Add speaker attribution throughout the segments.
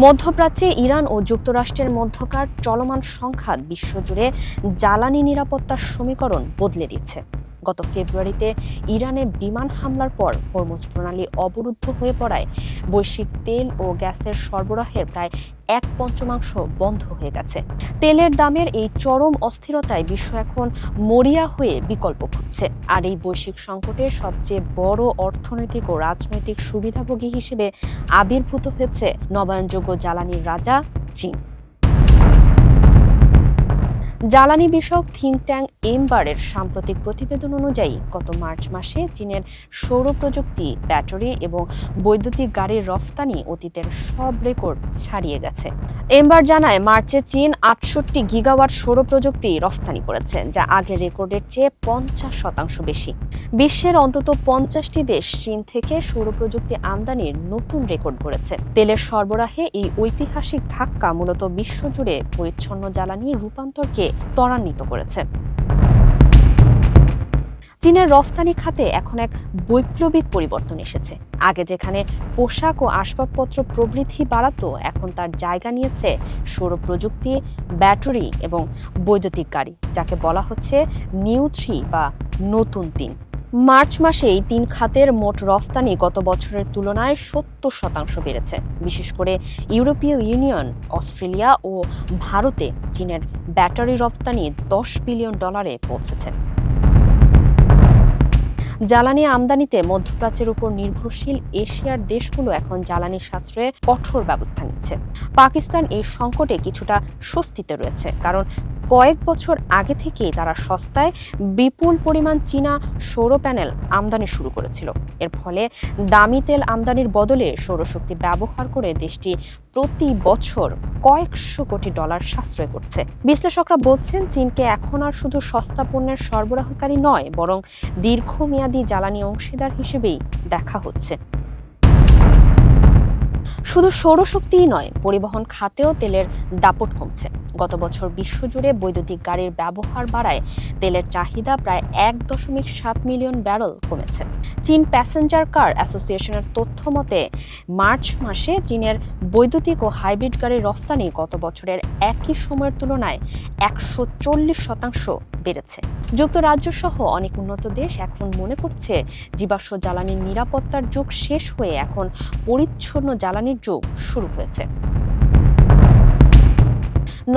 Speaker 1: মধ্যপ্রাচ্যে ইরান ও যুক্তরাষ্ট্রের মধ্যকার চলমান সংঘাত বিশ্বজুড়ে জ্বালানি নিরাপত্তার সমীকরণ বদলে দিচ্ছে। গত ফেব্রুয়ারিতে ইরানে বিমান হামলার পর হরমুজ প্রণালী অবরুদ্ধ হয়ে পড়ায় বৈশ্বিক তেল ও গ্যাসের সরবরাহের প্রায় 1/5 বন্ধ হয়ে গেছে। তেলের দামের এই চরম অস্থিরতায় বিশ্ব এখন মরিয়া হয়ে বিকল্প খুঁজছে। আর এই বৈশ্বিক সংকটের সবচেয়ে বড় অর্থনৈতিক ও রাজনৈতিক সুবিধাভোগী হিসেবে আবির্ভূত হয়েছে নবায়নযোগ্য জ্বালানির রাজা চীন। জ্বালানি বিষয়ক থিঙ্ক ট্যাঙ্ক এমবারের সাম্প্রতিক প্রতিবেদন অনুযায়ী গত মার্চ মাসে চীনের সৌর প্রযুক্তি, ব্যাটারি এবং বৈদ্যুতিক গাড়ির রফতানি অতীতের সব রেকর্ড ছাড়িয়ে গেছে। এমবার জানায় মার্চে চীন 68 গিগাওয়াট সৌর প্রযুক্তি রফতানি করেছে, যা আগের রেকর্ডের চেয়ে 50% বেশি। বিশ্বের অন্তত 50টি দেশ চীন থেকে সৌর প্রযুক্তি আমদানির নতুন রেকর্ড গড়েছে। তেলের সরবরাহে এই ঐতিহাসিক ধাক্কা মূলত বিশ্বজুড়ে পরিচ্ছন্ন জ্বালানি রূপান্তরকে ত্বরান্বিত করেছে। চীনের রফতানি খাতে এখন এক বৈপ্লবিক পরিবর্তন এসেছে। আগে যেখানে পোশাক ও আসবাবপত্র প্রবৃদ্ধি বাড়াতো, এখন তার জায়গা নিয়েছে সৌর প্রযুক্তি, ব্যাটারি এবং বৈদ্যুতিক গাড়ি, যাকে বলা হচ্ছে নিউ 3 বা নতুন 3। মার্চ মাসে এই 3 খাতের মোট রফতানি গত বছরের তুলনায় 70% বেড়েছে। বিশেষ করে ইউরোপীয় ইউনিয়ন, অস্ট্রেলিয়া ও ভারতে চীনের ব্যাটারি রফতানি $10 বিলিয়ন পৌঁছেছে। জ্বালানি আমদানিতে মধ্যপ্রাচ্যের উপর নির্ভরশীল এশিয়ার দেশগুলো এখন জ্বালানি সাশ্রয়ে কঠোর ব্যবস্থা নিচ্ছে। পাকিস্তান এই সংকটে কিছুটা স্বস্তিতে রয়েছে, কারণ কয়েক বছর আগে থেকেই তারা সস্তায় বিপুল পরিমাণ চীনা সৌর প্যানেল আমদানি শুরু করেছিল। এর ফলে দামি তেল আমদানির বদলে সৌরশক্তি ব্যবহার করে দেশটি প্রতি বছর কয়েকশো কোটি ডলার সাশ্রয় করছে। বিশ্লেষকরা বলছেন, চীনকে এখন আর শুধু সস্তা পণ্যের সরবরাহকারী নয়, বরং দীর্ঘমেয়াদী জ্বালানি অংশীদার হিসেবেই দেখা হচ্ছে। শুধু সৌরশক্তিই নয়, পরিবহন খাতেও তেলের দাপট কমছে। গত বছর বিশ্বজুড়ে বৈদ্যুতিক গাড়ির ব্যবহার বাড়ায় তেলের চাহিদা প্রায় 1.7 মিলিয়ন ব্যারেল কমেছে। চীন প্যাসেঞ্জার কার অ্যাসোসিয়েশনের তথ্য মতে মার্চ মাসে চীনের বৈদ্যুতিক ও হাইব্রিড গাড়ির রফতানি গত বছরের একই সময়ের তুলনায় 140% বেড়েছে। যুক্তরাজ্য সহ অনেক উন্নত দেশ এখন মনে করছে জীবাশ্ম জ্বালানির নিরাপত্তার যুগ শেষ হয়ে এখন পরিচ্ছন্ন জ্বালানির যুগ শুরু হয়েছে।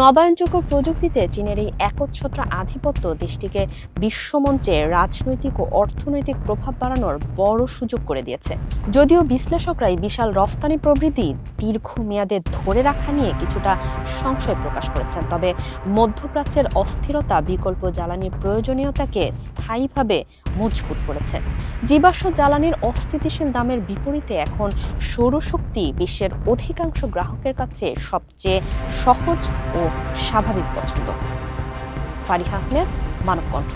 Speaker 1: নবায়নযোগ্য প্রযুক্তিতে চীনের এই একচ্ছত্র আধিপত্য দেশটিকে বিশ্বমঞ্চে রাজনৈতিক ও অর্থনৈতিক প্রভাব বাড়ানোর বড় সুযোগ করে দিয়েছে। যদিও বিশ্লেষকরা এই বিশাল রফতানি প্রবৃদ্ধি দীর্ঘমেয়াদে ধরে রাখা নিয়ে কিছুটা সংশয় প্রকাশ করেছেন, তবে মধ্যপ্রাচ্যের অস্থিরতা বিকল্প জ্বালানির প্রয়োজনীয়তাকে স্থায়ীভাবে মজবুত করেছে। জীবাশ্ম জ্বালানির অস্থিতিশীল দামের বিপরীতে এখন সৌরশক্তি বিশ্বের অধিকাংশ গ্রাহকের কাছে সবচেয়ে সহজ ও স্বাভাবিক পছন্দ। ফারিহা আহমেদ, মানবকণ্ঠ।